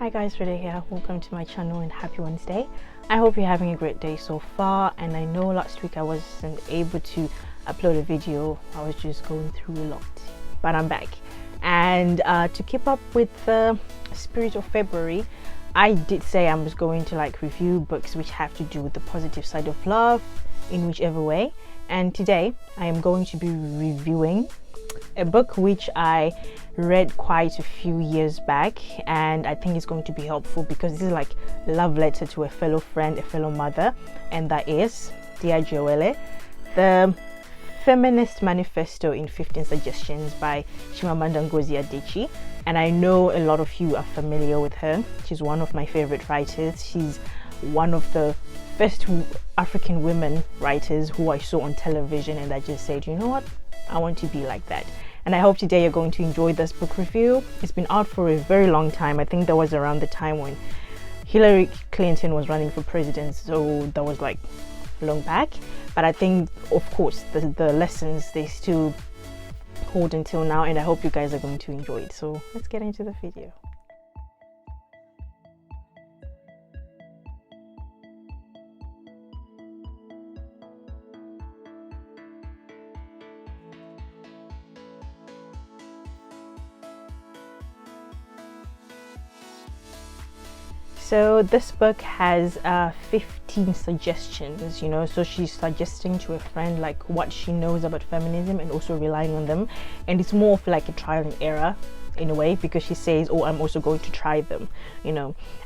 Hi guys, Rita here. Welcome to my channel and happy Wednesday. I hope you're having a great day so far, and I know last week I wasn't able to upload a video. I was just going through a lot, but I'm back. And to keep up with the spirit of February, I did say I was going to review books which have to do with the positive side of love in whichever way. And today I am going to be reviewing a book which I read quite a few years back, and I think it's going to be helpful because this is like a love letter to a fellow friend, a fellow mother, and that is Ijeawele, the Feminist Manifesto in 15 Suggestions by Chimamanda Ngozi Adichie. And I know a lot of you are familiar with her. She's one of my favorite writers. She's one of the first African women writers who I saw on television, and I just said, you know what, I want to be like that. And I hope today you're going to enjoy this book review. It's been out for a very long time. I think that was around the time when Hillary Clinton was running for president, so that was like long back. But I think, of course, the lessons, they still hold until now, and I hope you guys are going to enjoy it. So let's get into the video. So this book has 15 suggestions, so she's suggesting to a friend like what she knows about feminism and also relying on them. And it's more of like a trial and error in a way, because she says, oh, I'm also going to try them,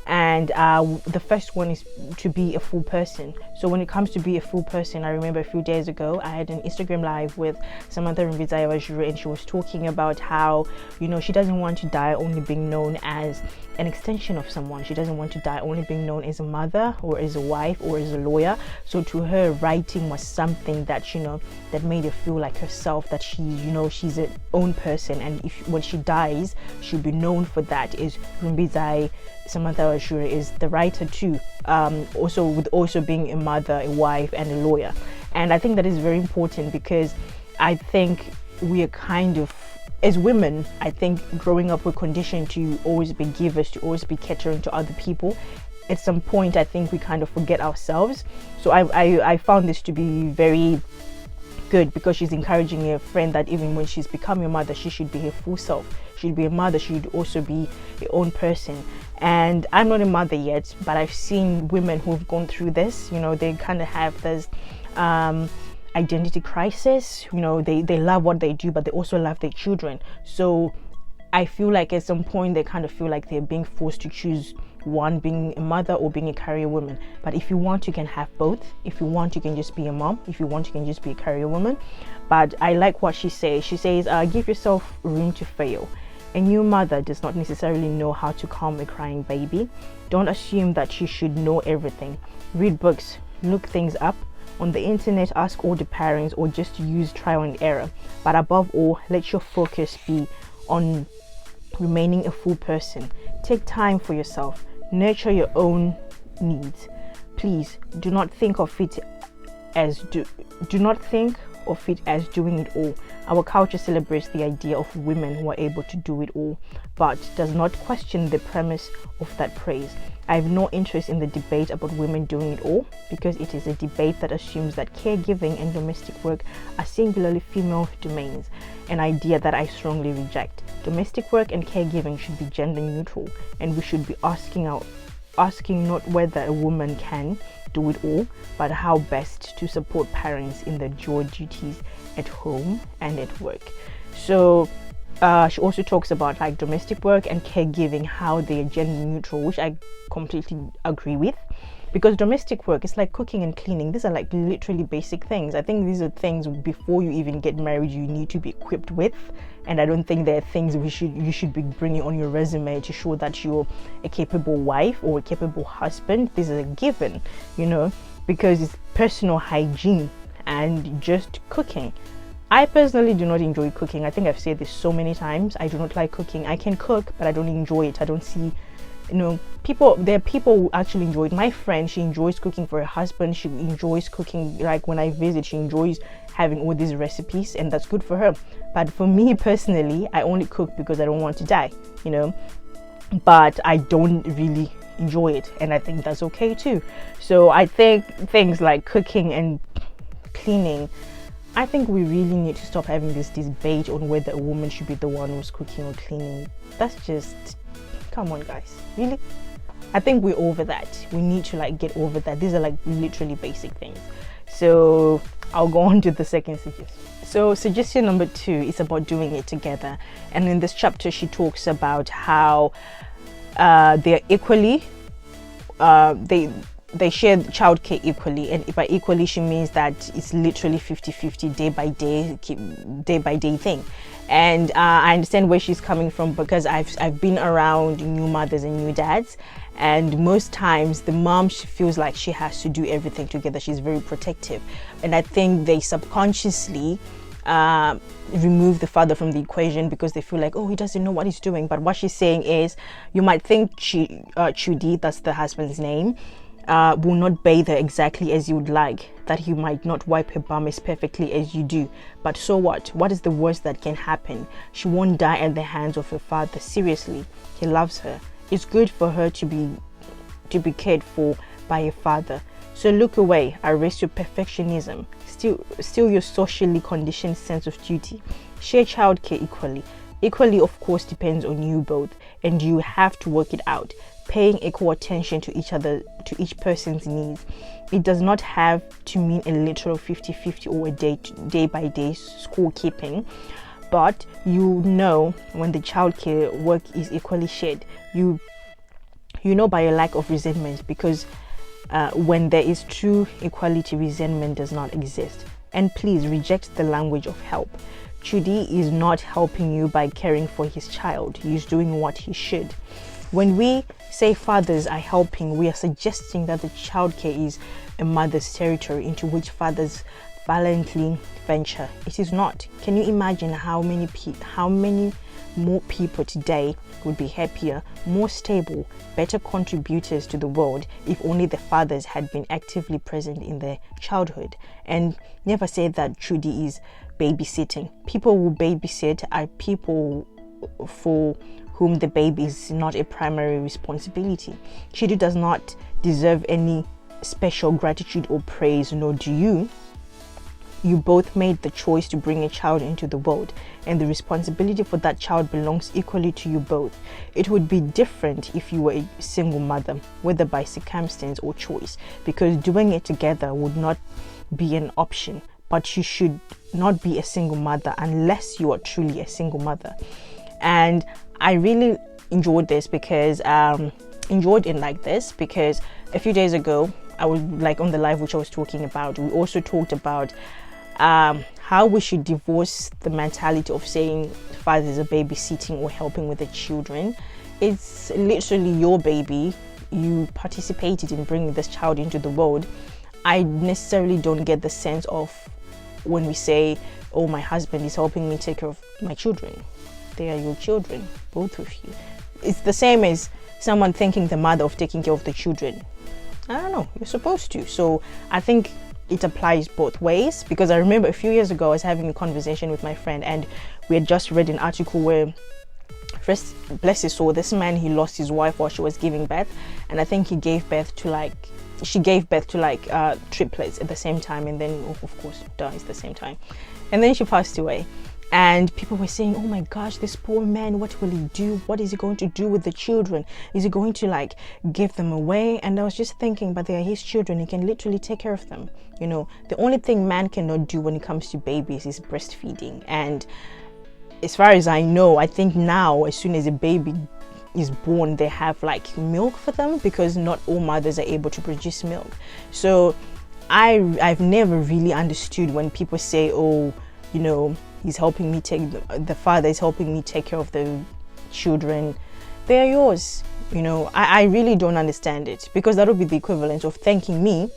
and the first one is to be a full person. So when it comes to be a full person, I remember a few days ago I had an Instagram live with Samantha and Ijeawele, and she was talking about how she doesn't want to die only being known as an extension of someone. She doesn't want to die only being known as a mother or as a wife or as a lawyer. So to her, writing was something that that made her feel like herself, that she's her own person, and when she dies, she'll be known for that. Is Rumbizai Samantha Ashura is the writer too, also being a mother, a wife, and a lawyer. And I think that is very important, because I think we are kind of, as women, I think growing up we're conditioned to always be givers, to always be catering to other people. At some point I think we kind of forget ourselves. So I found this to be very good, because she's encouraging her friend that even when she's becoming a mother, she should be her full self. She should be a mother, she should also be her own person. And I'm not a mother yet, but I've seen women who've gone through this. They kind of have this identity crisis. They love what they do, but they also love their children. So I feel like at some point they kind of feel like they're being forced to choose one, being a mother or being a career woman. But if you want, you can have both. If you want, you can just be a mom. If you want, you can just be a career woman. But I like what she says. She says, give yourself room to fail. A new mother does not necessarily know how to calm a crying baby. Don't assume that she should know everything. Read books, look things up on the internet, ask older parents, or just use trial and error. But above all, let your focus be on remaining a full person. Take time for yourself. Nurture your own needs. Please do not think of it as doing it all. Our culture celebrates the idea of women who are able to do it all, but does not question the premise of that praise. I have no interest in the debate about women doing it all, because it is a debate that assumes that caregiving and domestic work are singularly female domains, an idea that I strongly reject. Domestic work and caregiving should be gender neutral, and we should be asking not whether a woman can do it all, but how best to support parents in their dual duties at home and at work. So she also talks about domestic work and caregiving, how they are gender neutral, which I completely agree with, because domestic work is like cooking and cleaning. These are like literally basic things. I think these are things before you even get married you need to be equipped with, and I don't think they're things you should be bringing on your resume to show that you're a capable wife or a capable husband. This is a given, because it's personal hygiene and just cooking. I personally do not enjoy cooking. I think I've said this so many times. I do not like cooking. I can cook, but I don't enjoy it. I don't see there are people who actually enjoy it. My friend, she enjoys cooking for her husband. She enjoys cooking, like when I visit, she enjoys having all these recipes, and that's good for her. But for me personally, I only cook because I don't want to die, but I don't really enjoy it, and I think that's okay too. So I think things like cooking and cleaning, I think we really need to stop having this debate on whether a woman should be the one who's cooking or cleaning. That's just, come on guys, really? I think we're over that. We need to like get over that. These are like literally basic things. So I'll go on to the second suggestion. So suggestion number 2 is about doing it together, and in this chapter she talks about how they're equally they share childcare equally, and by equally she means that it's literally 50-50, day by day thing. And I understand where she's coming from, because I've been around new mothers and new dads, and most times the mom, she feels like she has to do everything together. She's very protective, and I think they subconsciously remove the father from the equation because they feel like, oh, he doesn't know what he's doing. But what she's saying is, you might think Chudi, that's the husband's name, will not bathe her exactly as you would like, that he might not wipe her bum as perfectly as you do, but so what is the worst that can happen? She won't die at the hands of her father. Seriously, he loves her. It's good for her to be cared for by a father. So look away, arrest your perfectionism, still your socially conditioned sense of duty. Share childcare equally of course depends on you both, and you have to work it out, paying equal attention to each person's needs. It does not have to mean a literal 50-50 or a day by day scorekeeping, but you know when the childcare work is equally shared. You know by a lack of resentment, because when there is true equality, resentment does not exist. And please reject the language of help. Chudi is not helping you by caring for his child. He's doing what he should. When we say fathers are helping, we are suggesting that the childcare is a mother's territory into which fathers violently venture. It is not. Can you imagine how many more people today would be happier, more stable, better contributors to the world if only the fathers had been actively present in their childhood? And never say that Chudi is babysitting. People who babysit are people for whom the baby is not a primary responsibility. Chidi does not deserve any special gratitude or praise, nor do you. You both made the choice to bring a child into the world, and the responsibility for that child belongs equally to you both. It would be different if you were a single mother, whether by circumstance or choice, because doing it together would not be an option. But you should not be a single mother unless you are truly a single mother. And I really enjoyed this because a few days ago I was like on the live which I was talking about, we also talked about how we should divorce the mentality of saying fathers are babysitting or helping with the children. It's literally your baby. You participated in bringing this child into the world. I necessarily don't get the sense of when we say, oh, my husband is helping me take care of my children. They are your children, both of you. It's the same as someone thanking the mother of taking care of the children. I don't know, you're supposed to. So I think it applies both ways, because I remember a few years ago I was having a conversation with my friend, and we had just read an article where, first, bless his soul, this man, he lost his wife while she was giving birth, and I think she gave birth to triplets at the same time, and then of course dies at the same time, and then she passed away. And people were saying, oh my gosh, this poor man, what will he do? What is he going to do with the children? Is he going to like give them away? And I was just thinking, but they are his children. He can literally take care of them. You know, the only thing man cannot do when it comes to babies is breastfeeding. And as far as I know, I think now as soon as a baby is born, they have like milk for them, because not all mothers are able to produce milk. So I've never really understood when people say, oh, you know, he's helping me the father is helping me take care of the children. They're yours. You know, I really don't understand it, because that would be the equivalent of thanking me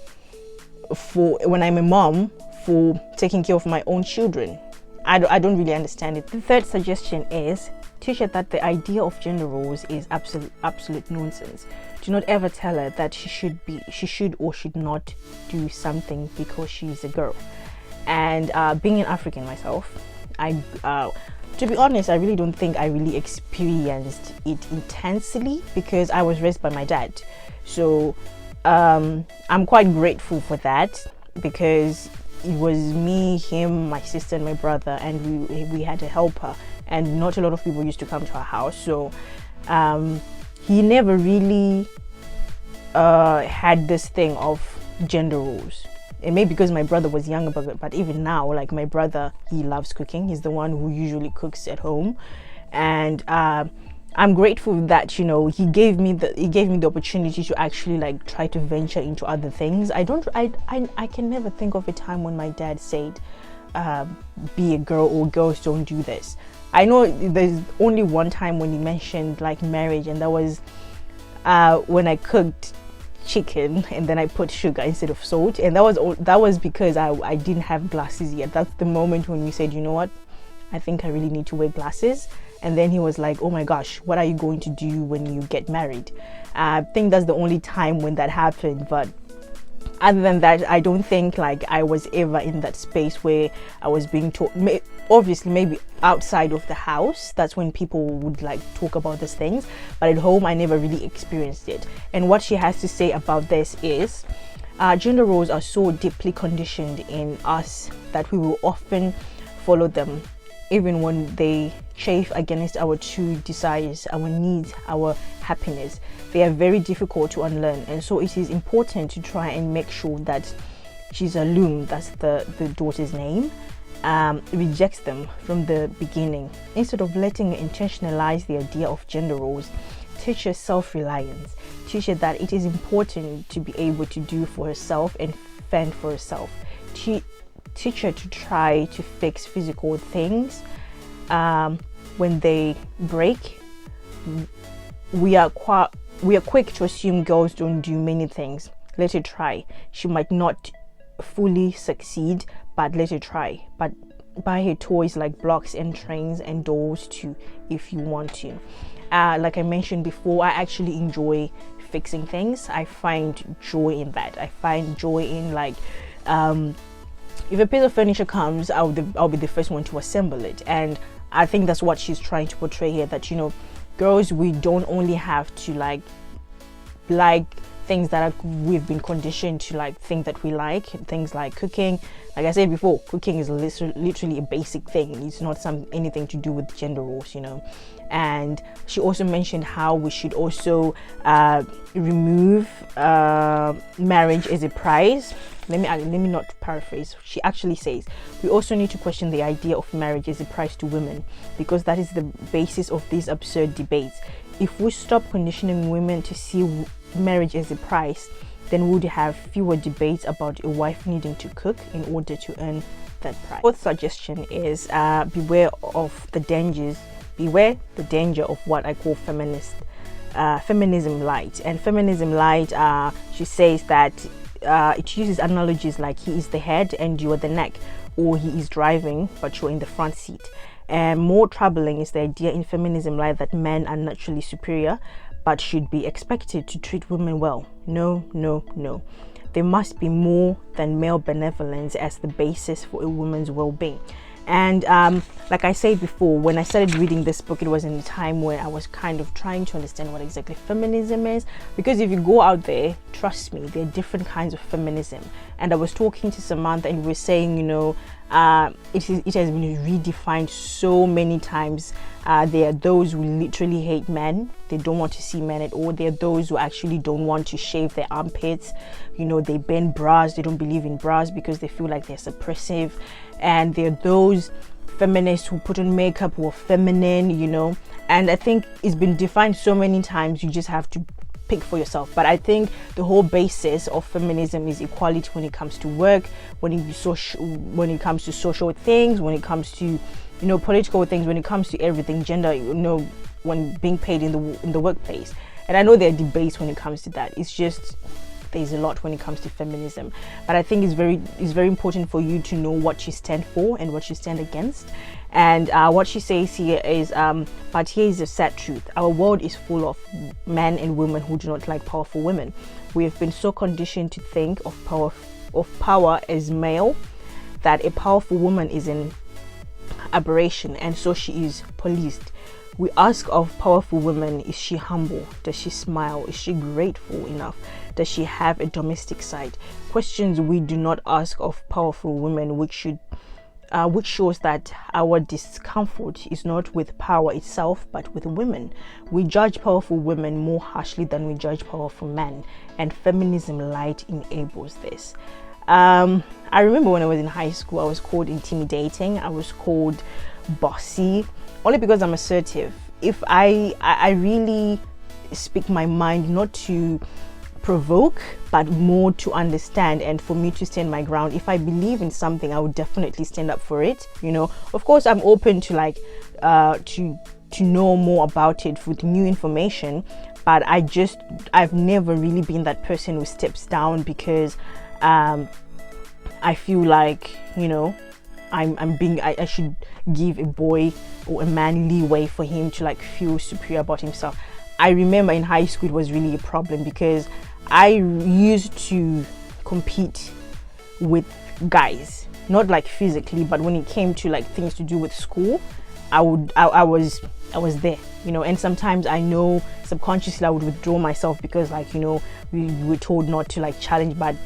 for, when I'm a mom, for taking care of my own children. I don't really understand it. The third suggestion is teach her that the idea of gender roles is absolute nonsense. Do not ever tell her that she should or should not do something because she's a girl. And being an African myself, To be honest, I really don't think I really experienced it intensely because I was raised by my dad. So I'm quite grateful for that, because it was me, him, my sister and my brother, and we had a helper, and not a lot of people used to come to our house. So he never really had this thing of gender roles. It may be because my brother was younger, but even now, like my brother, he loves cooking. He's the one who usually cooks at home, and I'm grateful that, you know, he gave me the opportunity to actually like try to venture into other things. I can never think of a time when my dad said be a girl or girls don't do this. I know there's only one time when he mentioned like marriage, and that was when I cooked chicken and then I put sugar instead of salt, and that was because I didn't have glasses yet. That's the moment when we said, you know what, I think I really need to wear glasses. And then he was like, oh my gosh, what are you going to do when you get married? I think that's the only time when that happened. But other than that, I don't think like I was ever in that space where I was being taught. Obviously, maybe outside of the house, that's when people would like talk about these things, but at home I never really experienced it. And what she has to say about this is gender roles are so deeply conditioned in us that we will often follow them even when they chafe against our true desires, our needs, our happiness. They are very difficult to unlearn, and so it is important to try and make sure that Ijeawele, that's the daughter's name, rejects them from the beginning. Instead of letting her intentionalize the idea of gender roles, teach her self-reliance. Teach her that it is important to be able to do for herself and fend for herself. Teach her to try to fix physical things when they break. We are quick to assume girls don't do many things. Let her try. She might not fully succeed, but let her try. But buy her toys like blocks and trains and dolls too if you want to. Like I mentioned before, I actually enjoy fixing things. I find joy in that. I find joy in like if a piece of furniture comes, I'll be the first one to assemble it. And I think that's what she's trying to portray here, that, you know, girls, we don't only have to like things that we've been conditioned to like think that we like, things like cooking. Like I said before, cooking is literally a basic thing. It's not anything to do with gender roles, you know. And she also mentioned how we should also remove marriage as a prize. Let me not paraphrase. She actually says we also need to question the idea of marriage as a prize to women, because that is the basis of these absurd debates. If we stop conditioning women to see marriage as a prize, then we would have fewer debates about a wife needing to cook in order to earn that prize. Fourth suggestion is beware the danger of what I call feminism light. And feminism light, she says that it uses analogies like he is the head and you are the neck, or he is driving but you're in the front seat. And more troubling is the idea in feminism light that men are naturally superior but should be expected to treat women well. No. There must be more than male benevolence as the basis for a woman's well-being. And like I said before, when I started reading this book, it was in a time where I was kind of trying to understand what exactly feminism is, because if you go out there, trust me, there are different kinds of feminism. And I was talking to Samantha and we were saying, you know, it has been redefined so many times. There are those who literally hate men. They don't want to see men at all. There are those who actually don't want to shave their armpits. You know, they ban bras. They don't believe in bras because they feel like they're suppressive. And there are those feminists who put on makeup who are feminine, you know. And I think it's been defined so many times, you just have to pick for yourself. But I think the whole basis of feminism is equality when it comes to work, when it comes to social things, when it comes to, you know, political things, when it comes to everything, gender, you know, when being paid in the workplace. And I know there are debates when it comes to that. It's just there's a lot when it comes to feminism, but I think it's very important for you to know what you stand for and what you stand against. And what she says here is but here is the sad truth: our world is full of men and women who do not like powerful women. We have been so conditioned to think of power as male that a powerful woman is an aberration, and so she is policed. We ask of powerful women, is she humble? Does she smile? Is she grateful enough? Does she have a domestic side? Questions we do not ask of powerful women, which shows that our discomfort is not with power itself, but with women. We judge powerful women more harshly than we judge powerful men, and feminism light enables this. I remember when I was in high school, I was called intimidating. I was called bossy, only because I'm assertive. If I really speak my mind, not to provoke, but more to understand, and for me to stand my ground. If I believe in something, I would definitely stand up for it. Of course, I'm open to to know more about it with new information, but I've never really been that person who steps down because I feel like I should give a boy or a man leeway for him to feel superior about himself. I remember in high school it was really a problem because I used to compete with guys, not physically, but when it came to things to do with school, I was there, and sometimes I know subconsciously I would withdraw myself because we were told not to challenge, but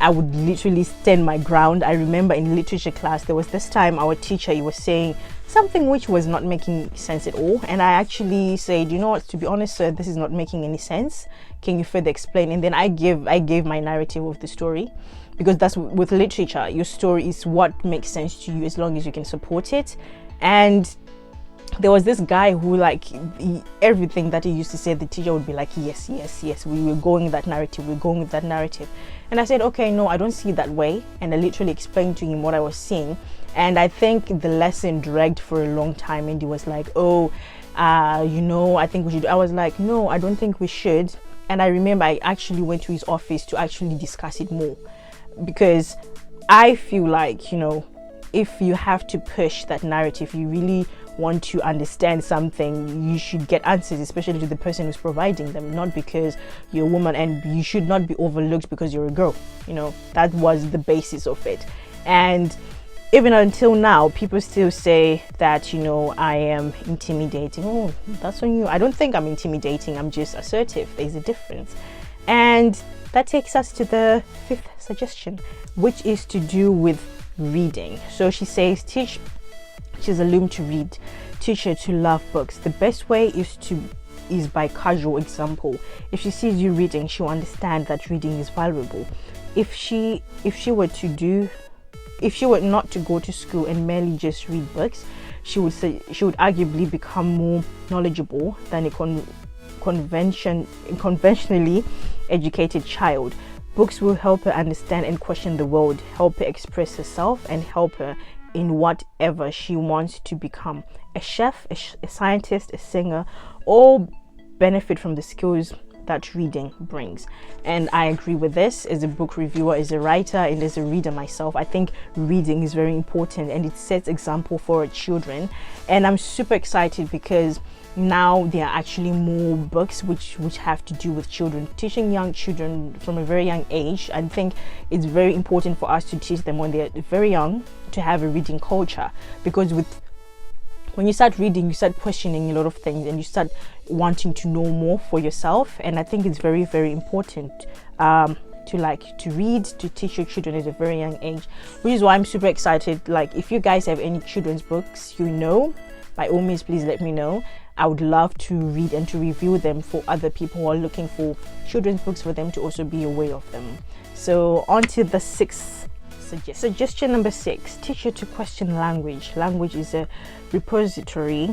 I would literally stand my ground. I remember in literature class, there was this time our teacher, he was saying something which was not making sense at all. And I actually said, what, to be honest, sir, this is not making any sense. Can you further explain? And then I gave my narrative of the story, because that's with literature. Your story is what makes sense to you as long as you can support it. And there was this guy who everything that he used to say, the teacher would be like, yes, we were going with that narrative. And I said, okay, no, I don't see it that way. And I literally explained to him what I was seeing. And I think the lesson dragged for a long time, and he was like, I think we should. I was like, no, I don't think we should. And I remember I actually went to his office to actually discuss it more, because I feel if you have to push that narrative, you really want to understand something, you should get answers, especially to the person who's providing them, not because you're a woman, and you should not be overlooked because you're a girl. That was the basis of it. And even until now, people still say that I am intimidating. Oh, that's on you. I don't think I'm intimidating, I'm just assertive. There's a difference. And that takes us to the 5th suggestion, which is to do with reading. So she says, teach She's to read, teach her to love books. The best way is by casual example. If she sees you reading, she'll understand that reading is valuable. If she were not to go to school and merely just read books, she would arguably become more knowledgeable than a conventionally educated child. Books will help her understand and question the world, help her express herself, and help her in whatever she wants to become. A chef, a scientist, a singer, all benefit from the skills that reading brings. And I agree with this. As a book reviewer, as a writer, and as a reader myself, I think reading is very important, and it sets example for our children. And I'm super excited because now there are actually more books which have to do with children, teaching young children from a very young age. I think it's very important for us to teach them when they're very young to have a reading culture, because when you start reading, you start questioning a lot of things, and you start wanting to know more for yourself. And I think it's very, very important to read, to teach your children at a very young age, which is why I'm super excited. If you guys have any children's books, by all means, please let me know. I would love to read and to review them for other people who are looking for children's books, for them to also be aware of them. So on to the 6th suggestion. Number 6, teach her to question language. Language is a repository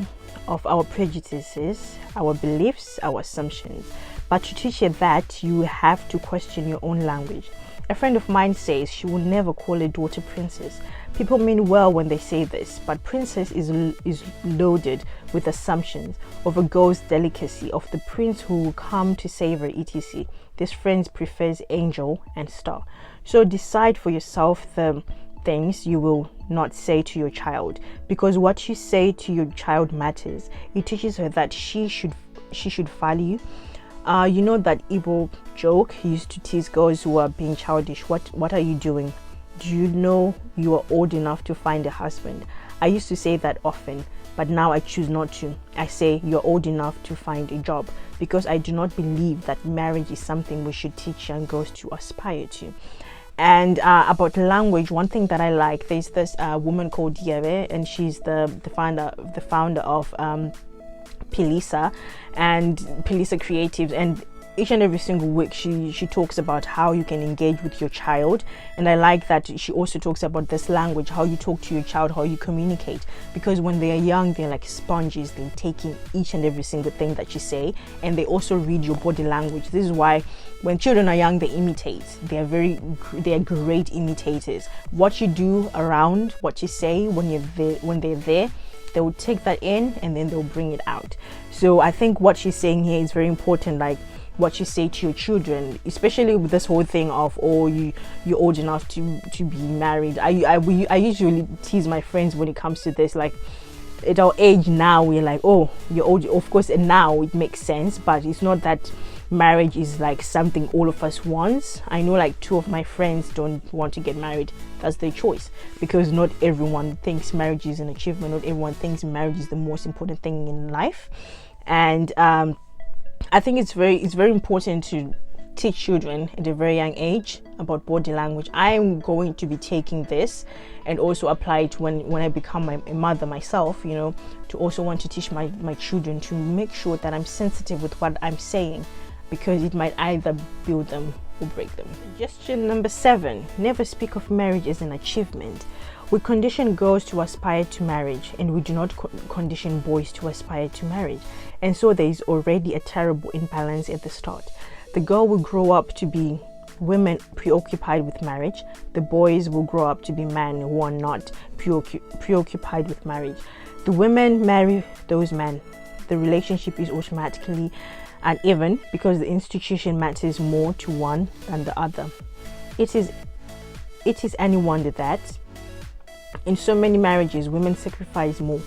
of our prejudices, our beliefs, our assumptions. But to teach her that, you have to question your own language. A friend of mine says she will never call a daughter princess. People mean well when they say this, but princess is loaded with assumptions of a girl's delicacy, of the prince who will come to save her, etc. This friend prefers angel and star. So decide for yourself the things you will not say to your child, because what you say to your child matters. It teaches her that she should value. That evil joke used to tease girls who are being childish. What are you doing? Do you know you are old enough to find a husband? I used to say that often, but now I choose not to. I say you're old enough to find a job, because I do not believe that marriage is something we should teach young girls to aspire to. And about language, one thing that I like, there's this woman called Ijeawele, and she's the founder of Pilisa and Pilisa Creatives, and each and every single week she talks about how you can engage with your child. And I like that she also talks about this language, how you talk to your child, how you communicate, because when they are young, they're like sponges. They take in each and every single thing that you say, and they also read your body language. This is why when children are young, they imitate. They are great imitators. What you do around, what you say when they're there, they will take that in and then they'll bring it out. So I think what she's saying here is very important, like what you say to your children, especially with this whole thing of, oh, you're old enough to be married. I usually tease my friends when it comes to this, like at our age now, we're like, oh, you're old. Of course, and now it makes sense, but it's not that marriage is like something all of us want. I know like 2 of my friends don't want to get married. That's their choice, because not everyone thinks marriage is an achievement. Not everyone thinks marriage is the most important thing in life. And I think it's very important to teach children at a very young age about body language. I'm going to be taking this and also apply it when I become a mother myself, you know, to also want to teach my children to make sure that I'm sensitive with what I'm saying, because it might either build them or break them. Suggestion number 7, never speak of marriage as an achievement. We condition girls to aspire to marriage, and we do not condition boys to aspire to marriage. And so there is already a terrible imbalance at the start. The girl will grow up to be women preoccupied with marriage. The boys will grow up to be men who are not preoccupied with marriage. The women marry those men. The relationship is automatically uneven because the institution matters more to one than the other. It is any wonder that in so many marriages, women sacrifice more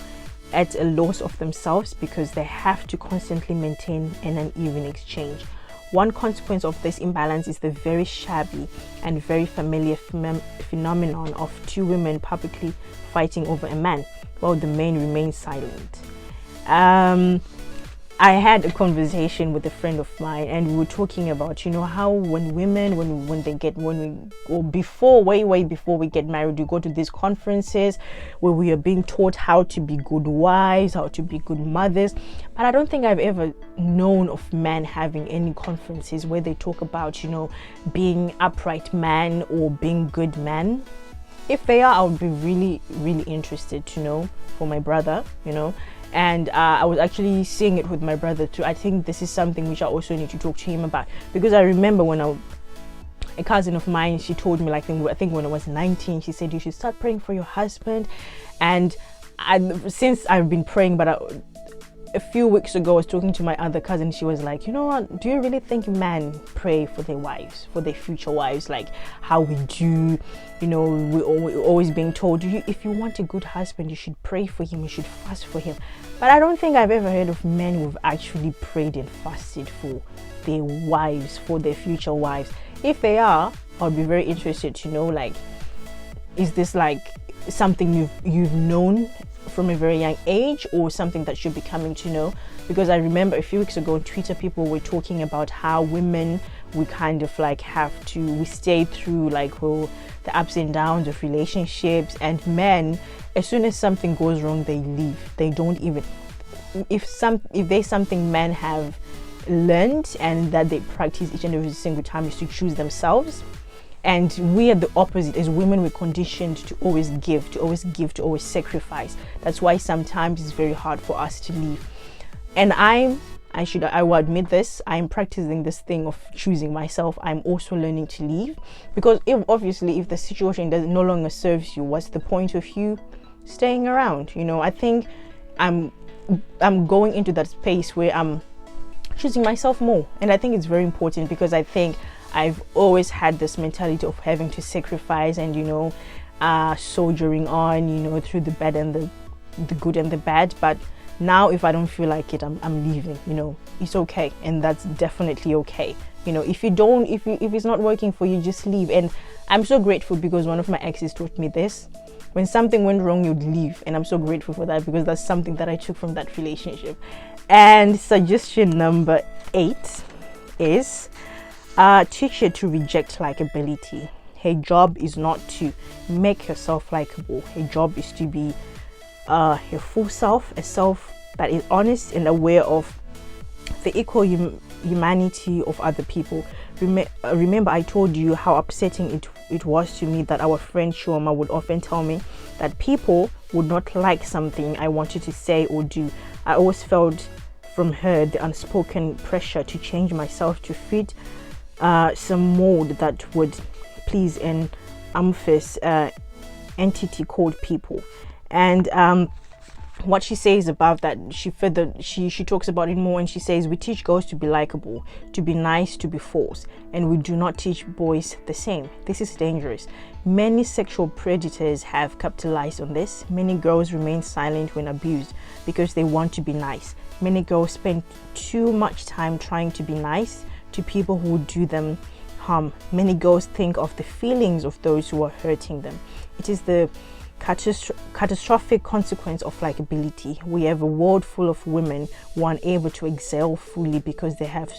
at a loss of themselves because they have to constantly maintain an uneven exchange. One consequence of this imbalance is the very shabby and very familiar phenomenon of 2 women publicly fighting over a man while the man remains silent. I had a conversation with a friend of mine, and we were talking about, you know, how when women, way before we get married, we go to these conferences where we are being taught how to be good wives, how to be good mothers. But I don't think I've ever known of men having any conferences where they talk about, you know, being upright man or being good man. If they are, I would be really, really interested to know for my brother, you know. And I was actually seeing it with my brother too. I think this is something which I also need to talk to him about, because I remember when a cousin of mine, she told me, like, I think when I was 19, she said you should start praying for your husband. And since I've been praying, but a few weeks ago I was talking to my other cousin. She was like, you know what, do you really think men pray for their wives, for their future wives, like how we do? You know, we're always being told, if you want a good husband, you should pray for him, you should fast for him. But I don't think I've ever heard of men who've actually prayed and fasted for their wives, for their future wives. If they are, I'll be very interested to know, like, is this like something you've known from a very young age, or something that you're becoming to know? Because I remember a few weeks ago on Twitter, people were talking about how women, we kind of like we stay through like the ups and downs of relationships, and men, as soon as something goes wrong, they leave. They don't even, if there's something men have learned and that they practice each and every single time, is to choose themselves. And we are the opposite. As women, we're conditioned to always give, to always sacrifice. That's why sometimes it's very hard for us to leave. And I will admit this, I'm practicing this thing of choosing myself. I'm also learning to leave, because if the situation no longer serves you, what's the point of you staying around? You know, I think I'm going into that space where I'm choosing myself more. And I think it's very important, because I think I've always had this mentality of having to sacrifice and, you know, soldiering on, you know, through the bad and the good and the bad. But now if I don't feel like it, I'm leaving. You know, it's okay, and that's definitely okay. You know, if it's not working for you, just leave. And I'm so grateful, because one of my exes taught me this. When something went wrong, you'd leave. And I'm so grateful for that, because that's something that I took from that relationship. And suggestion number 8 is teach her to reject likability. Her job is not to make herself likable. Her job is to be her full self, a self that is honest and aware of the equal humanity of other people. Remember, I told you how upsetting it was to me that our friend Shoma would often tell me that people would not like something I wanted to say or do. I always felt from her the unspoken pressure to change myself to fit some mold that would please an amorphous entity called people. And what she says about that, she talks about it more, and she says, we teach girls to be likable, to be nice, to be false, and we do not teach boys the same. This is dangerous. Many sexual predators have capitalized on this. Many girls remain silent when abused because they want to be nice. Many girls spend too much time trying to be nice to people who do them harm. Many girls think of the feelings of those who are hurting them. It is the catastrophic consequence of likability. We have a world full of women who are unable to excel fully because they have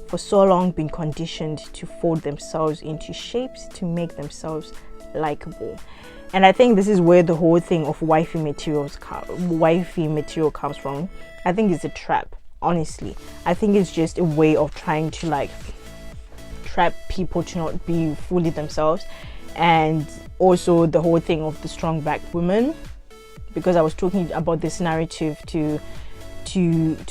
for so long been conditioned to fold themselves into shapes to make themselves likable. And I think this is where the whole thing of wifey material comes from. I think it's a trap, honestly. I think it's just a way of trying to like trap people to not be fully themselves. And also the whole thing of the strong black woman, because I was talking about this narrative to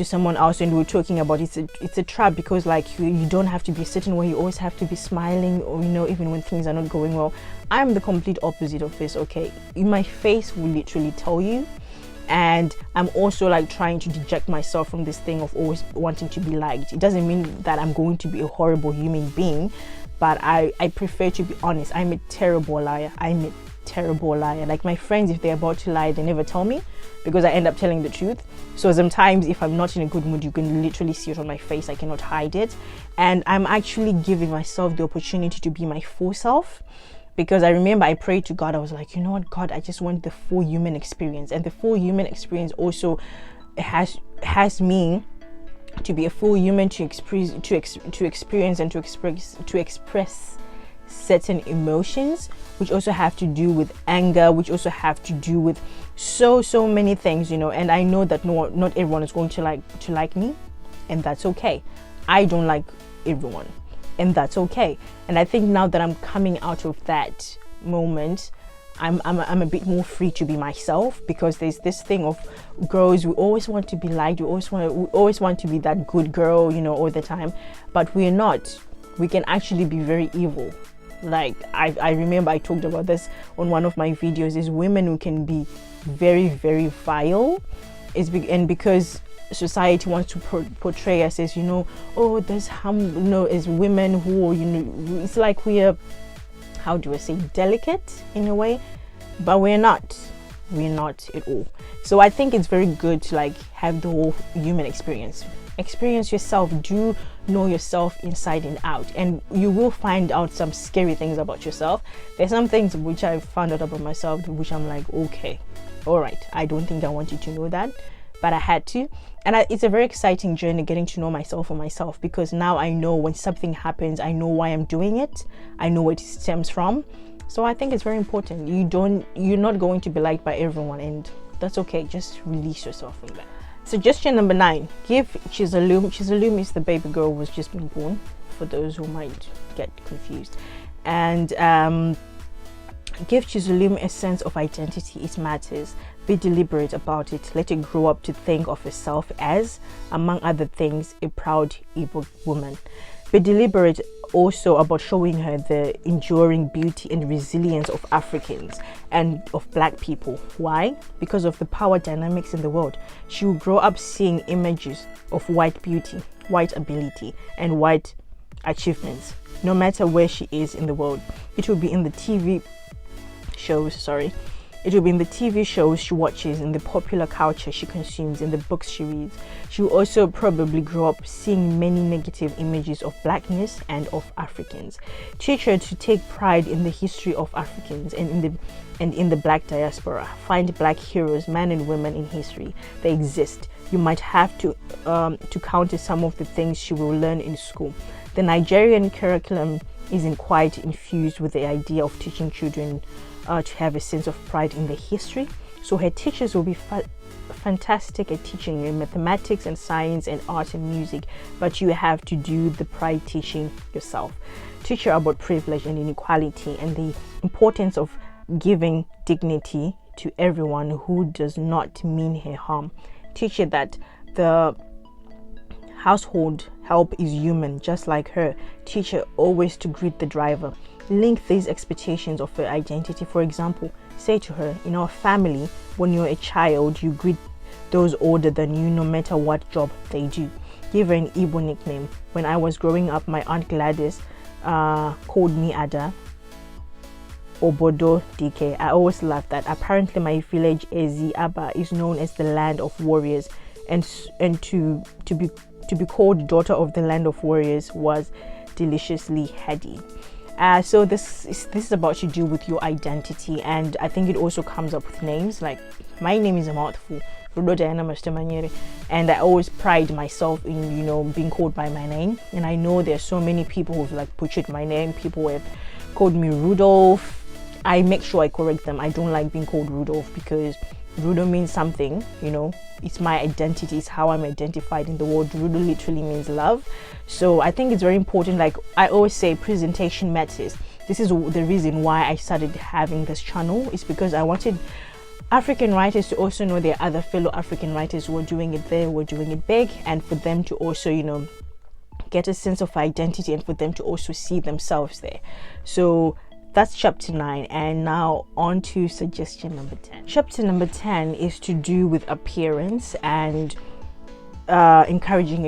someone else, and we were talking about it's a trap, because like you don't have to be a certain way, you always have to be smiling, or even when things are not going well. I'm the complete opposite of this. Okay, my face will literally tell you. And I'm also like trying to deject myself from this thing of always wanting to be liked. It doesn't mean that I'm going to be a horrible human being, but I prefer to be honest. I'm a terrible liar. Like my friends, if they're about to lie, they never tell me, because I end up telling the truth. So sometimes if I'm not in a good mood, you can literally see it on my face. I cannot hide it. And I'm actually giving myself the opportunity to be my full self, because I remember I prayed to God. I was like, you know what, God, I just want the full human experience. And the full human experience also has me to be a full human, to experience and to express certain emotions, which also have to do with anger, which also have to do with so many things, and I know that not everyone is going to like me, and that's okay. I don't like everyone, and that's okay. And I think now that I'm coming out of that moment, I'm a bit more free to be myself, because there's this thing of girls, we always want to be liked, we always want to be that good girl, all the time, but we're not. We can actually be very evil. Like I remember I talked about this on one of my videos, is women who can be very, very vile, and because society wants to portray us as, there's as women who, it's like we're, how do I say, delicate in a way, but we're not at all. So I think it's very good to like have the whole human experience yourself, do know yourself inside and out, and you will find out some scary things about yourself. There's some things which I found out about myself which I'm like, okay, all right, I don't think I want you to know that, but I had to. And it's a very exciting journey getting to know myself for myself, because now I know when something happens, I know why I'm doing it, I know where it stems from. So I think it's very important. You're not going to be liked by everyone, and that's okay. Just release yourself from that. Suggestion number 9, give Chizalume is the baby girl who was just been born, for those who might get confused. And give Chizalume a sense of identity. It matters. Be deliberate about it. Let it grow up to think of herself as, among other things, a proud Igbo woman. Be deliberate also about showing her the enduring beauty and resilience of Africans and of black people. Why? Because of the power dynamics in the world. She will grow up seeing images of white beauty, white ability, and white achievements, no matter where she is in the world. It will be in the TV shows, It will be in the TV shows she watches, in the popular culture she consumes, in the books she reads. She will also probably grow up seeing many negative images of blackness and of Africans. Teach her to take pride in the history of Africans and in the black diaspora. Find black heroes, men and women in history. They exist. You might have to counter some of the things she will learn in school. The Nigerian curriculum isn't quite infused with the idea of teaching children to have a sense of pride in their history. So her teachers will be fantastic at teaching in mathematics and science and art and music, but you have to do the pride teaching yourself. Teach her about privilege and inequality and the importance of giving dignity to everyone who does not mean her harm. Teach her that the household help is human, just like her. Teach her always to greet the driver. Link these expectations of her identity. For example, say to her, in our family, when you're a child, you greet those older than you no matter what job they do. Give her an Igbo nickname. When I was growing up, my aunt Gladys called me Ada Obodo DK. I always laughed that. Apparently my village Ezi Aba is known as the land of warriors, and to be called daughter of the land of warriors was deliciously heady. So this is about to do with your identity, and I think it also comes up with names. Like, my name is a mouthful, and I always pride myself in, you know, being called by my name. And I know there's so many people who've like butchered my name. People have called me Rudolph. I make sure I correct them. I don't like being called Rudolph because Rudo means something, you know. It's my identity, it's how I'm identified in the world. Rudo literally means love. So I think it's very important. Like I always say, presentation matters. This is the reason why I started having this channel. It's because I wanted African writers to also know there are other fellow African writers who are doing it there, who are doing it big, and for them to also, you know, get a sense of identity and for them to also see themselves there. So that's chapter 9, and now on to suggestion number 10. Chapter number 10 is to do with appearance and encouraging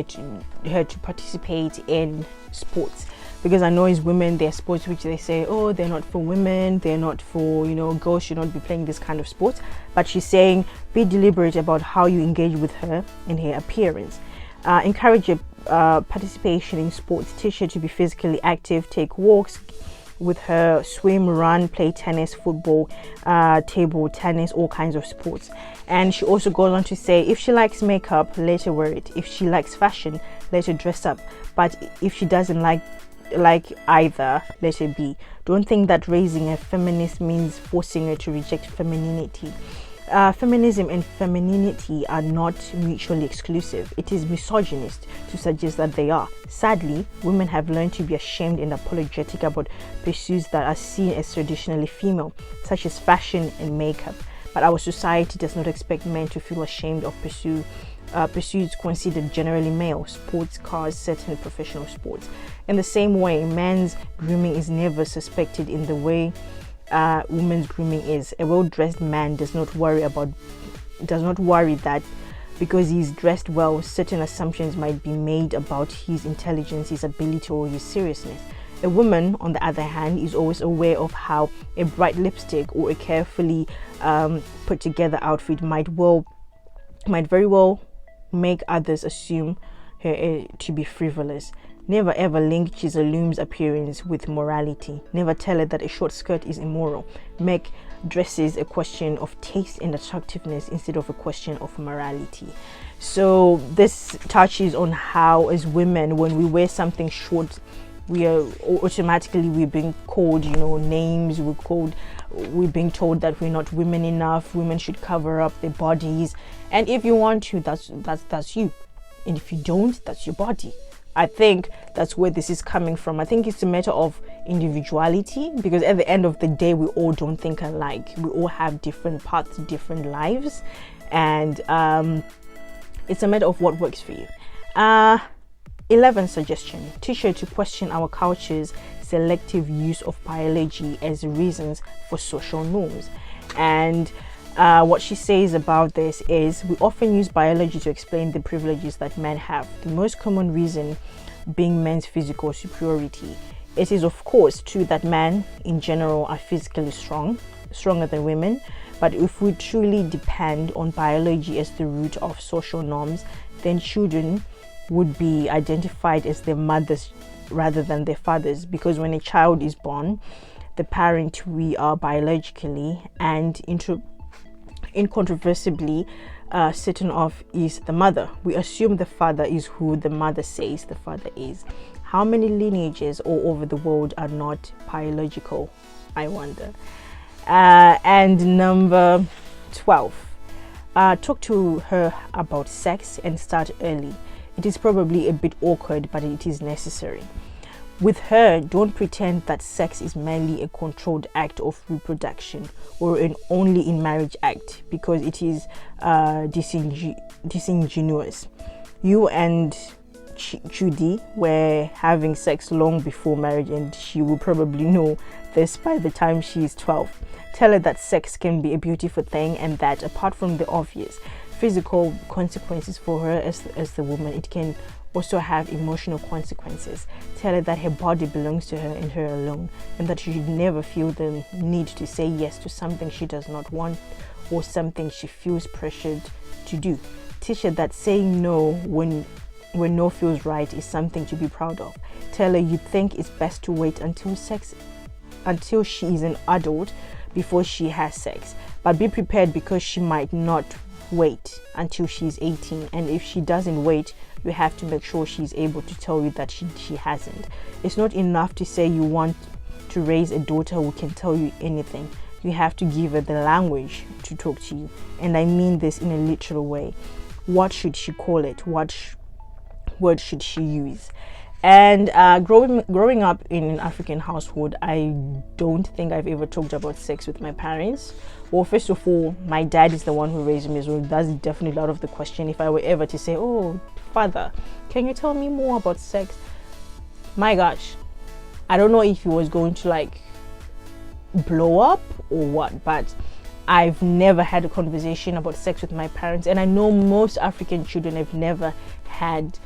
her to participate in sports, because I know as women there are sports which they say, oh, they're not for women, they're not for, you know, girls should not be playing this kind of sports. But she's saying be deliberate about how you engage with her in her appearance. Encourage her participation in sports. Teach her to be physically active. Take walks with her, swim, run, play tennis, football, table tennis, all kinds of sports. And she also goes on to say, if she likes makeup, let her wear it. If she likes fashion, let her dress up. But if she doesn't like either, let her be. Don't think that raising a feminist means forcing her to reject femininity. Feminism and femininity are not mutually exclusive. It is misogynist to suggest that they are. Sadly, women have learned to be ashamed and apologetic about pursuits that are seen as traditionally female, such as fashion and makeup. But our society does not expect men to feel ashamed of pursuits considered generally male: sports, cars, certain professional sports. In the same way, men's grooming is never suspected in the way women's grooming is. A well-dressed man does not worry that because he's dressed well, certain assumptions might be made about his intelligence, his ability, or his seriousness. A woman, on the other hand, is always aware of how a bright lipstick or a carefully put together outfit might very well make others assume her to be frivolous. Never ever link Chizalume's appearance with morality. Never tell her that a short skirt is immoral. Make dresses a question of taste and attractiveness instead of a question of morality. So this touches on how, as women, when we wear something short, we're being called, you know, names. We're being told that we're not women enough. Women should cover up their bodies, and if you want to, that's you, and if you don't, that's your body. I think that's where this is coming from. I think it's a matter of individuality, because at the end of the day, we all don't think alike. We all have different paths, different lives, and it's a matter of what works for you. 11 suggestion: teach her to question our culture's selective use of biology as reasons for social norms. And what she says about this is, we often use biology to explain the privileges that men have, the most common reason being men's physical superiority. It is of course true that men in general are physically strong, stronger than women. But if we truly depend on biology as the root of social norms, then children would be identified as their mothers rather than their fathers, because when a child is born, the parent we are biologically and incontrovertibly certain of is the mother. We assume the father is who the mother says the father is. How many lineages all over the world are not biological, I wonder. And number 12, talk to her about sex and start early. It is probably a bit awkward, but it is necessary. With her, don't pretend that sex is merely a controlled act of reproduction or an only in marriage act, because it is disingenuous. You and Judy were having sex long before marriage, and she will probably know this by the time she is 12. Tell her that sex can be a beautiful thing, and that apart from the obvious physical consequences for her as the woman, it can also have emotional consequences. Tell her that her body belongs to her and her alone, and that she should never feel the need to say yes to something she does not want or something she feels pressured to do. Teach her that saying no when no feels right is something to be proud of. Tell her you think it's best to wait until she is an adult before she has sex, but be prepared, because she might not wait until she's 18, and if she doesn't wait, you have to make sure she's able to tell you that she hasn't. It's not enough to say you want to raise a daughter who can tell you anything. You have to give her the language to talk to you, and I mean this in a literal way. What should she call it? What word should she use? And growing up in an African household, I don't think I've ever talked about sex with my parents. Well, first of all, my dad is the one who raised me, so that's definitely out of the question. If I were ever to say, oh, father, can you tell me more about sex? My gosh, I don't know if he was going to like blow up or what, but I've never had a conversation about sex with my parents, and I know most African children have never had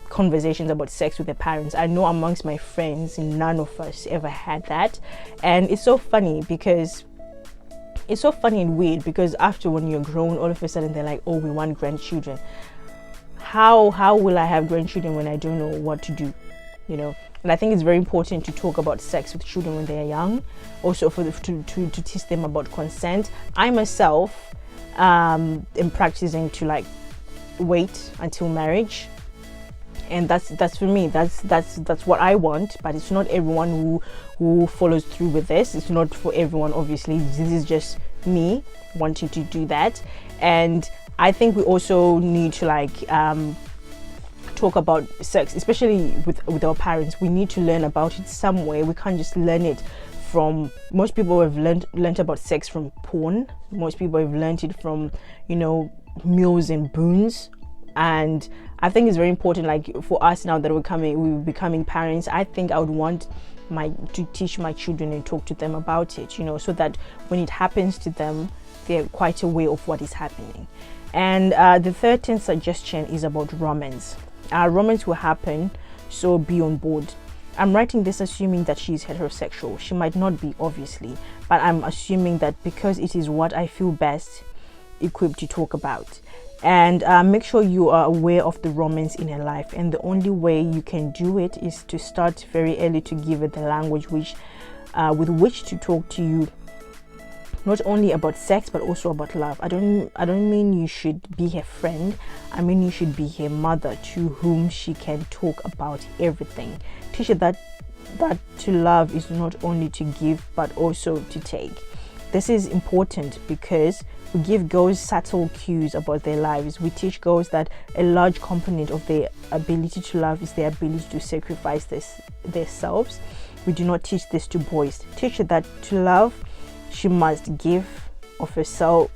conversations about sex with their parents. I know amongst my friends, none of us ever had that, and it's so funny and weird, because after when you're grown, all of a sudden they're like, oh, we want grandchildren. How will I have grandchildren when I don't know what to do, you know? And I think it's very important to talk about sex with children when they are young, also to teach them about consent. I myself am practicing to like wait until marriage, and that's for me, that's what I want. But it's not everyone who follows through with this. It's not for everyone, obviously. This is just me wanting to do that. And I think we also need to like talk about sex, especially with our parents. We need to learn about it some way. We can't just learn it from, most people have learned about sex from porn. Most people have learned it from, you know, meals and boons. And I think it's very important, like for us now that we're becoming parents, I think I would want to teach my children and talk to them about it, you know, so that when it happens to them, they're quite aware of what is happening. And the 13th suggestion is about romance. Romance will happen, so be on board. I'm writing this assuming that she's heterosexual. She might not be, obviously, but I'm assuming that because it is what I feel best equipped to talk about. And make sure you are aware of the romance in her life, and the only way you can do it is to start very early, to give her the language with which to talk to you, not only about sex but also about love. I don't mean you should be her friend. I mean you should be her mother, to whom she can talk about everything. Teach her that to love is not only to give but also to take. This is important because we give girls subtle cues about their lives. We teach girls that a large component of their ability to love is their ability to sacrifice themselves. We do not teach this to boys. Teach her that to love, she must give of herself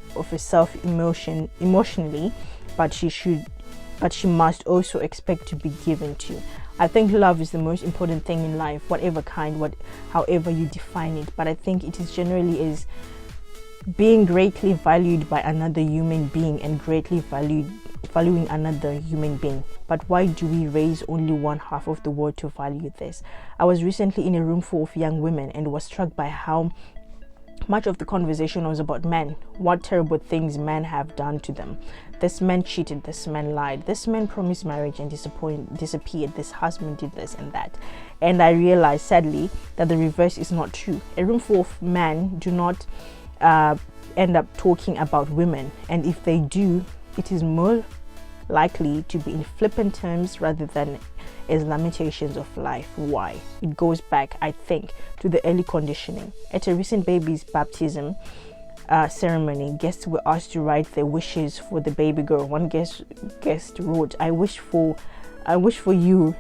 emotionally, but she must also expect to be given to. I think love is the most important thing in life, whatever kind, however you define it. But I think it is generally is being greatly valued by another human being and greatly valuing another human being. But why do we raise only one half of the world to value this? I was recently in a room full of young women and was struck by how much of the conversation was about men, what terrible things men have done to them. This man cheated, this man lied, this man promised marriage and disappeared, this husband did this and that. And I realized, sadly, that the reverse is not true. A room full of men do not end up talking about women, and if they do, it is more likely to be in flippant terms rather than as lamentations of life. Why? It goes back, I think, to the early conditioning. At a recent baby's baptism ceremony, guests were asked to write their wishes for the baby girl. One guest wrote, I wish for you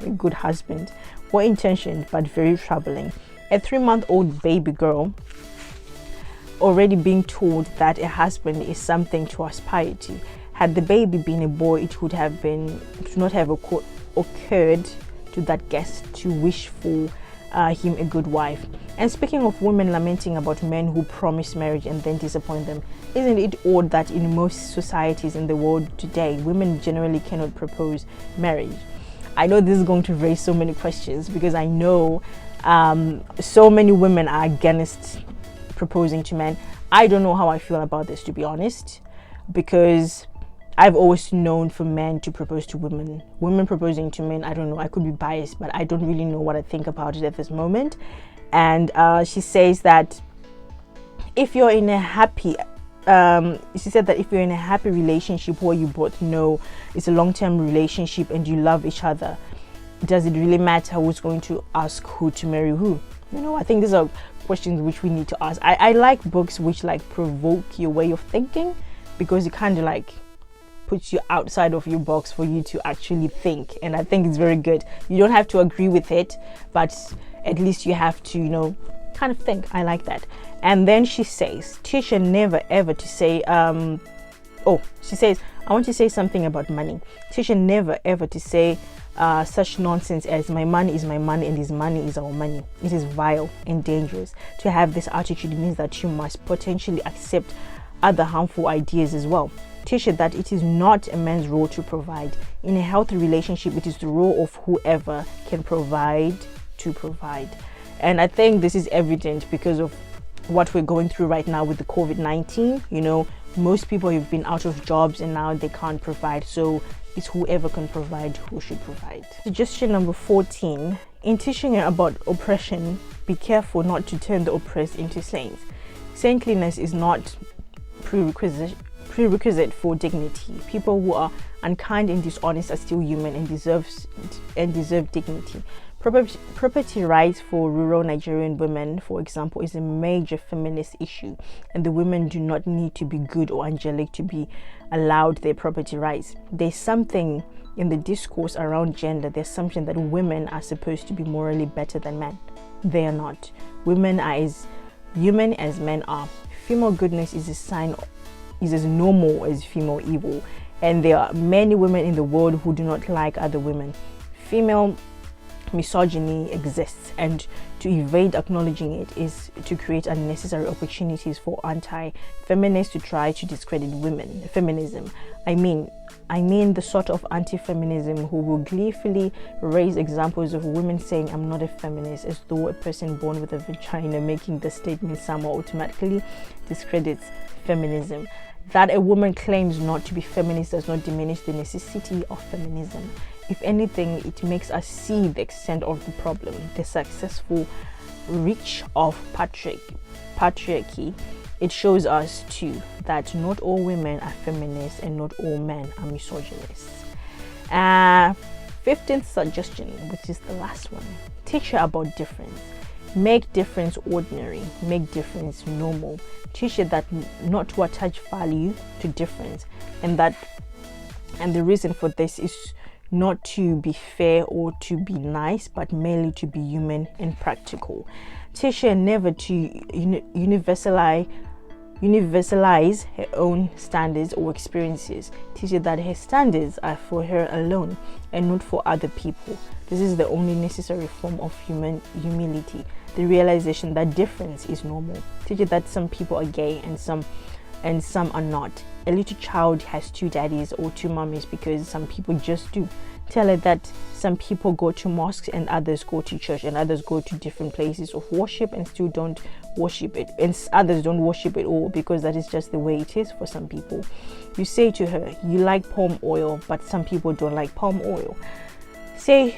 a good husband. Well intentioned but very troubling. A 3-month-old baby girl already being told that a husband is something to aspire to. Had the baby been a boy, it would not have occurred to that guest to wish for him a good wife. And speaking of women lamenting about men who promise marriage and then disappoint them, isn't it odd that in most societies in the world today, women generally cannot propose marriage? I know this is going to raise so many questions, because I know so many women are against proposing to men. I don't know how I feel about this, to be honest, because I've always known for men to propose to women. Women proposing to men, I don't know, I could be biased, but I don't really know what I think about it at this moment. And she says that if you're in a happy relationship where you both know it's a long-term relationship and you love each other, does it really matter who's going to ask who to marry who? You know, I think these are questions which we need to ask. I like books which like provoke your way of thinking, because it kind of like puts you outside of your box for you to actually think, and I think it's very good. You don't have to agree with it, but at least you have to, you know, kind of think. I like that. And then she says, Tisha never ever to say she says, I want to say something about money. Tisha never ever to say such nonsense as my money is my money and his money is our money. It is vile and dangerous. To have this attitude means that you must potentially accept other harmful ideas as well. Tisha, that it is not a man's role to provide. In a healthy relationship, it is the role of whoever can provide to provide. And I think this is evident because of what we're going through right now with the COVID-19. You know, most people have been out of jobs and now they can't provide. So it's whoever can provide who should provide. Suggestion number 14. In teaching about oppression, be careful not to turn the oppressed into saints. Saintliness is not prerequisite for dignity. People who are unkind and dishonest are still human and deserve dignity. Property rights for rural Nigerian women, for example, is a major feminist issue, and the women do not need to be good or angelic to be allowed their property rights. There's something in the discourse around gender, the assumption that women are supposed to be morally better than men. They are not. Women are as human as men are. Female goodness is as normal as female evil, and there are many women in the world who do not like other women. Female misogyny exists, and to evade acknowledging it is to create unnecessary opportunities for anti-feminists to try to discredit feminism. I mean the sort of anti-feminism who will gleefully raise examples of women saying I'm not a feminist, as though a person born with a vagina making the statement somehow automatically discredits feminism. That a woman claims not to be feminist does not diminish the necessity of feminism. If anything, it makes us see the extent of the problem, the successful reach of patriarchy. It shows us too that not all women are feminists and not all men are misogynists. 15th suggestion, which is the last one. Teach her about difference. Make difference ordinary. Make difference normal. Teach her that not to attach value to difference, and the reason for this is not to be fair or to be nice, but merely to be human and practical. Teach her never to universalize her own standards or experiences. Teach her that her standards are for her alone and not for other people. This is the only necessary form of human humility, the realization that difference is normal. Teach her that some people are gay and some are not. A little child has two daddies or two mummies because some people just do. Tell her that some people go to mosques and others go to church, and others go to different places of worship and still don't worship it, and others don't worship at all, because that is just the way it is for some people. You say to her, you like palm oil, but some people don't like palm oil. She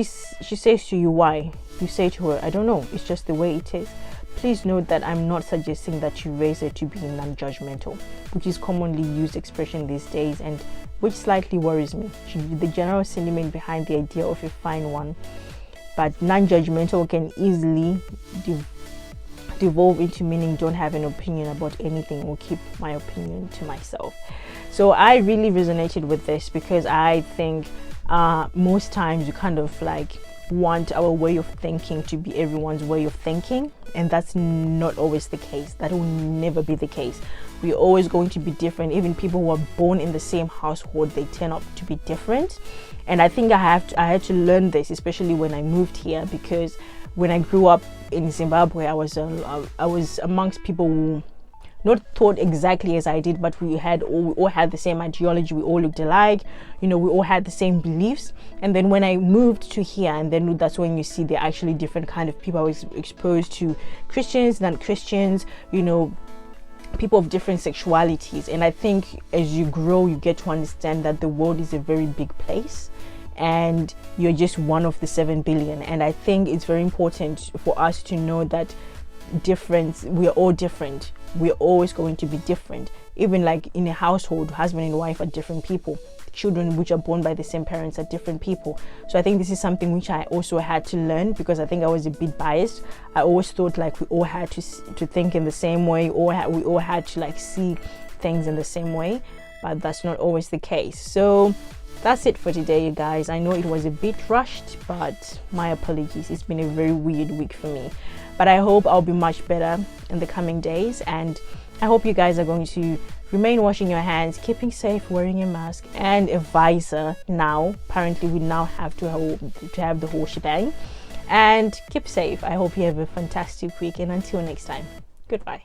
says to you, why? You say to her, I don't know, it's just the way it is. Please note that I'm not suggesting that you raise her to be non-judgmental, which is commonly used expression these days, and which slightly worries me. The general sentiment behind the idea of a fine one, but non-judgmental can easily devolve into meaning don't have an opinion about anything or keep my opinion to myself. So I really resonated with this, because I think most times you kind of like want our way of thinking to be everyone's way of thinking, and that's not always the case. That will never be the case. We're always going to be different. Even people who are born in the same household, they turn out to be different. And I think I had to learn this, especially when I moved here, because when I grew up in Zimbabwe, I was amongst people who not thought exactly as I did, but we all had the same ideology. We all looked alike, we all had the same beliefs. And then when I moved to here, and then that's when you see they're actually different kind of people. I was exposed to Christians, non-Christians, people of different sexualities. And I think as you grow, you get to understand that the world is a very big place, and you're just one of the 7 billion. And I think it's very important for us to know that we're all different. We're always going to be different. Even like in a household, husband and wife are different people. Children which are born by the same parents are different people. So I think this is something which I also had to learn, because I think I was a bit biased. I always thought like we all had to think in the same way, or we all had to like see things in the same way, but that's not always the case. So that's it for today, you guys. I know it was a bit rushed, but my apologies. It's been a very weird week for me, but I hope I'll be much better in the coming days, and I hope you guys are going to remain washing your hands, keeping safe, wearing a mask and a visor. Now apparently we now have to have the whole shebang, and keep safe. I hope you have a fantastic week, and until next time, goodbye.